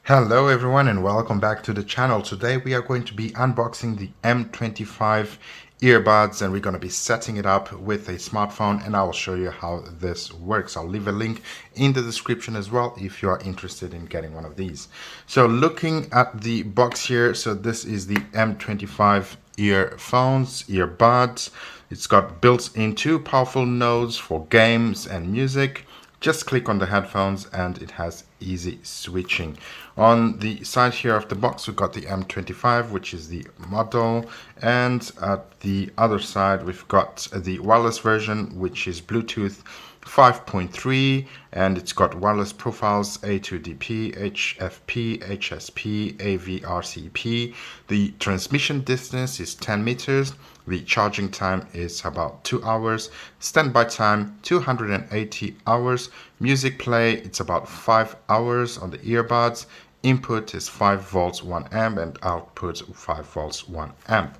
Hello everyone and welcome back to the channel. Today we are going to be unboxing the M25 earbuds and we're going to be setting it up with a smartphone, and I'll show you how this works. I'll leave a link in the description as well if you are interested in getting one of these. So looking at the box here, so this is the M25 earbuds. It's got built-in two powerful nodes for games and music. Just click on the headphones and it has easy switching. On the side here of the box, we've got the M25, which is the model, and at the other side we've got the wireless version, which is Bluetooth 5.3, and it's got wireless profiles A2DP, HFP, HSP, AVRCP. The transmission distance is 10 meters. The charging time is about 2 hours. Standby time 280 hours. Music play, it's about 5 hours on the earbuds. Input is 5 volts 1 amp and output 5 volts 1 amp.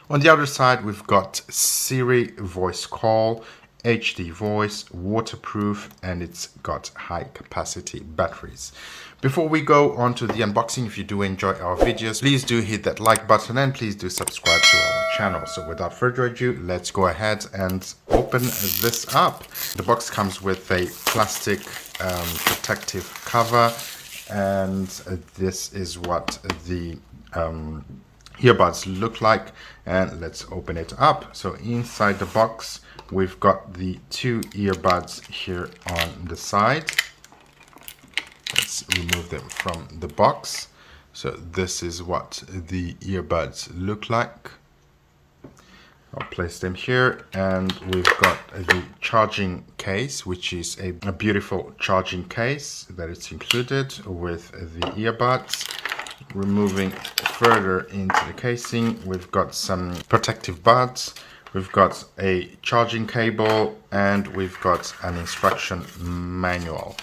On the other side, we've got Siri voice call, HD voice, waterproof, and it's got high capacity batteries. Before we go on to the unboxing, if you do enjoy our videos, please do hit that like button and please do subscribe to our channel. So without further ado, let's go ahead and open this up. The box comes with a plastic protective cover, and this is what the earbuds look like, and let's open it up. So inside the box we've got the two earbuds here on the side. Let's remove them from the box. So this is what the earbuds look like. I'll place them here, and we've got the charging case, which is a beautiful charging case that is included with the earbuds. Removing further into the casing, we've got some protective buds, we've got a charging cable, and we've got an instruction manual.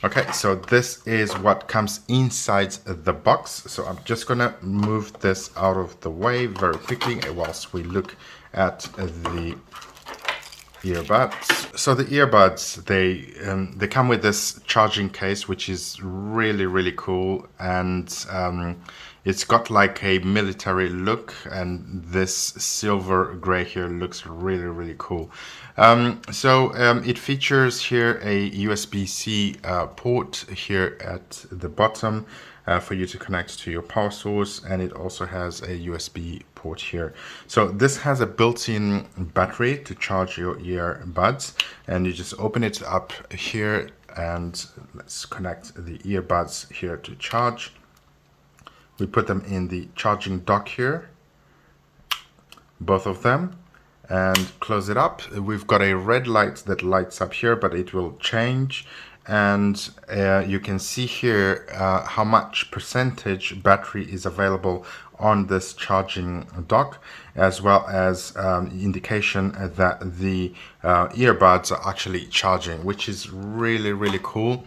Okay, so this is what comes inside the box. So I'm just gonna move this out of the way very quickly whilst we look at the earbuds. So the earbuds, they come with this charging case, which is really cool, and it's got like a military look, and this silver gray here looks really cool. It features here a USB-C port here at the bottom for you to connect to your power source, and it also has a USB port here. So this has a built-in battery to charge your earbuds, and you just open it up here, and let's connect the earbuds here to charge. We put them in the charging dock here, both of them, and close it up. We've got a red light that lights up here, but it will change, and you can see here how much percentage battery is available on this charging dock, as well as indication that the earbuds are actually charging, which is really cool.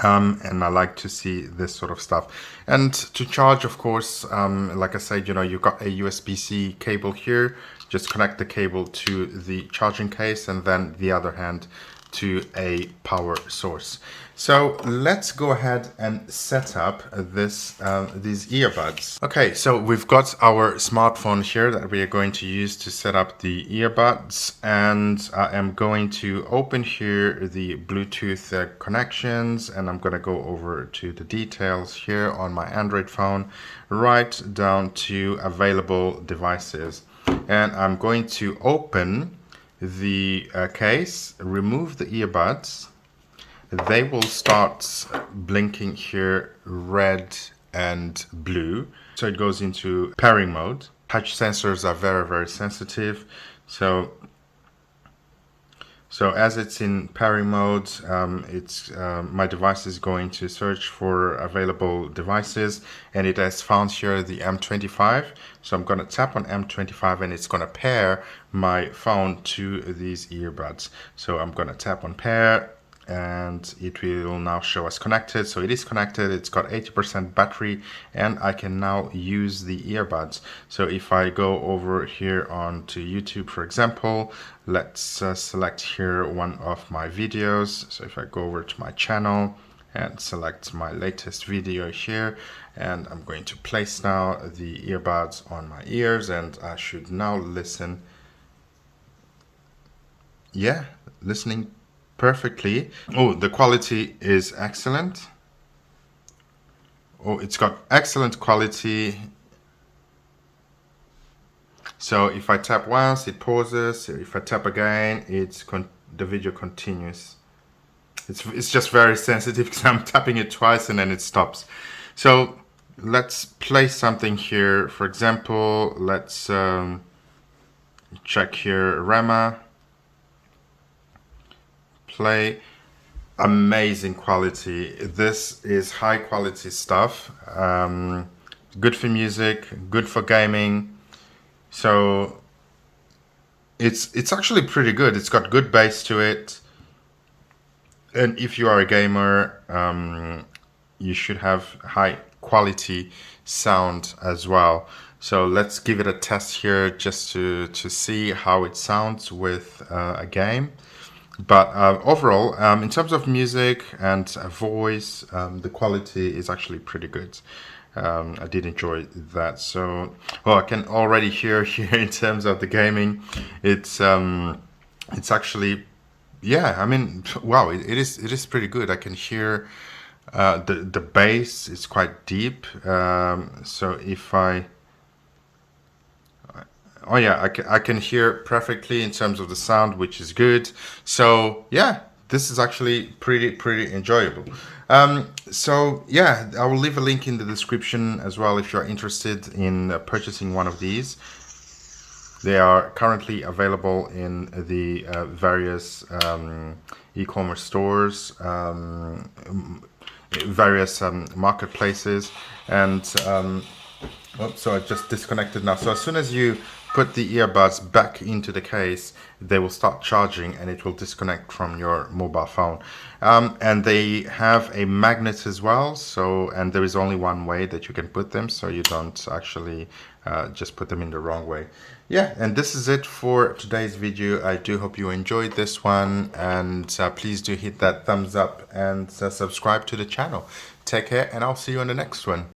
And I like to see this sort of stuff. And to charge, of course, like I said, you've got a USB-C cable here. Just connect the cable to the charging case, and then the other hand to a power source. So let's go ahead and set up these earbuds. Okay, so we've got our smartphone here that we are going to use to set up the earbuds, and I am going to open here the Bluetooth connections, and I'm going to go over to the details here on my Android phone, right down to available devices, and I'm going to open the case, remove the earbuds. They will start blinking here red and blue, so it goes into pairing mode. Touch sensors are very sensitive, so as it's in pairing mode, my device is going to search for available devices, and it has found here the M25. So I'm going to tap on M25, and it's going to pair my phone to these earbuds. So I'm going to tap on pair, and it will now show us connected. So it is connected, it's got 80% battery, and I can now use the earbuds. So if I go over here onto YouTube, for example, let's select here one of my videos. So if I go over to my channel and select my latest video here, and I'm going to place now the earbuds on my ears, and I should now listen. Yeah, listening perfectly. Oh, the quality is excellent. Oh, it's got excellent quality. So if I tap once, it pauses. If I tap again, the video continues. It's just very sensitive because I'm tapping it twice and then it stops. So let's play something here. For example, let's check here, Rama. Play. Amazing quality. This is high quality stuff. Good for music, good for gaming. So it's actually pretty good. It's got good bass to it. And if you are a gamer, you should have high quality sound as well. So let's give it a test here just to see how it sounds with a game. But overall, in terms of music and voice, the quality is actually pretty good. I did enjoy that. So, well, I can already hear here in terms of the gaming, it's actually, yeah. I mean, wow, it is pretty good. I can hear the bass is quite deep. So if oh yeah, I can hear perfectly in terms of the sound, which is good. So yeah, this is actually pretty enjoyable. So yeah, I will leave a link in the description as well if you're interested in purchasing one of these. They are currently available in the various e-commerce stores, various marketplaces, and oops, so I just disconnected now. So as soon as you put the earbuds back into the case, they will start charging and it will disconnect from your mobile phone. And they have a magnet as well. So, and there is only one way that you can put them, so you don't actually just put them in the wrong way. Yeah, and this is it for today's video. I do hope you enjoyed this one, and please do hit that thumbs up and subscribe to the channel. Take care, and I'll see you on the next one.